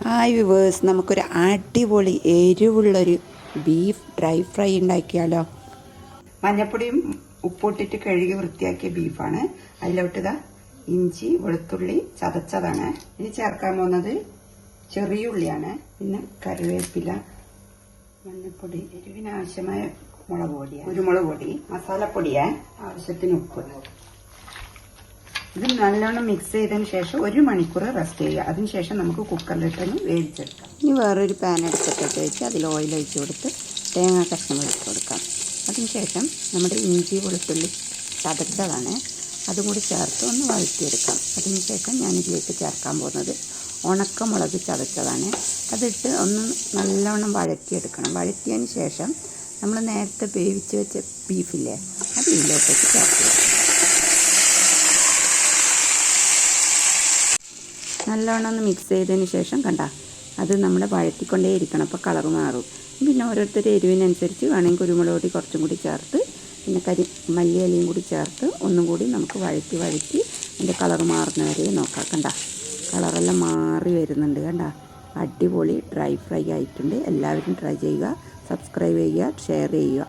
Hi viewers, നമുക്കൊരു അടിപൊളി എരിവുള്ളൊരു beef dry fry ഉണ്ടാക്കിയാലോ. മഞ്ഞപ്പൊടിയും ഉപ്പിട്ടിട്ട് കഴുകി വൃത്തിയാക്കിയ ബീഫാണ്. അതിലോട്ട് ഇഞ്ചി വെളുത്തുള്ളി ചതച്ചതാണ്. ഇനി ചേർക്കാൻ പോകുന്നത് ചെറിയ ഉള്ളിയാണ്. പിന്നെ കറിവേപ്പില, മഞ്ഞപ്പൊടി, എരിവിന് ആവശ്യമായ മുളക് പൊടി, കുരുമുളക് പൊടി, മസാലപ്പൊടിയെ ആവശ്യത്തിന് ഉപ്പ്. ഇത് നല്ലോണം മിക്സ് ചെയ്തതിന് ശേഷം 1 മണിക്കൂർ റെസ്റ്റ് ചെയ്യുക. അതിനുശേഷം നമുക്ക് കുക്കറിലിട്ടൊന്ന് വേവിച്ചെടുക്കാം. ഇനി വേറൊരു പാൻ എടുത്തിട്ട് വെച്ച് അതിൽ ഓയിൽ ഒഴിച്ച് കൊടുത്ത് തേങ്ങ കഷ്ണം ഇട്ട് കൊടുക്കാം. അതിനുശേഷം നമ്മുടെ ഇഞ്ചി വെളുത്തുള്ളി ചതച്ചതാണ്, അതും കൂടി ചേർത്ത് ഒന്ന് വഴറ്റിയെടുക്കാം. അതിനുശേഷം ഞാനിതിലേക്ക് ചേർക്കാൻ പോകുന്നത് ഉണക്കമുളക് ചതച്ചതാണ്. അതിട്ട് ഒന്ന് നല്ലോണം വഴറ്റിയെടുക്കണം. വഴറ്റിയതിന് ശേഷം നമ്മൾ നേരത്തെ വേവിച്ച് വെച്ച ബീഫില്ലേ, അത് ഇതിലോട്ടേക്ക് ചേർത്ത് നല്ലോണം ഒന്ന് മിക്സ് ചെയ്തതിന് ശേഷം അത് നമ്മൾ വഴറ്റിക്കൊണ്ടേ ഇരിക്കണം. അപ്പോൾ കളർ മാറും. പിന്നെ ഓരോരുത്തരുടെ എരിവിനനുസരിച്ച് വേണമെങ്കിൽ കുരുമുളക് പൊടി കുറച്ചും കൂടി ചേർത്ത് പിന്നെ മല്ലിയിലയും കൂടി ചേർത്ത് ഒന്നും കൂടി നമുക്ക് വഴറ്റി അതിൻ്റെ കളർ മാറുന്നവരെ നോക്കാം. കളറെല്ലാം മാറി വരുന്നുണ്ട്. അടിപൊളി ഡ്രൈ ഫ്രൈ ആയിട്ടുണ്ട്. എല്ലാവരും ട്രൈ ചെയ്യുക, സബ്സ്ക്രൈബ് ചെയ്യുക, ഷെയർ ചെയ്യുക.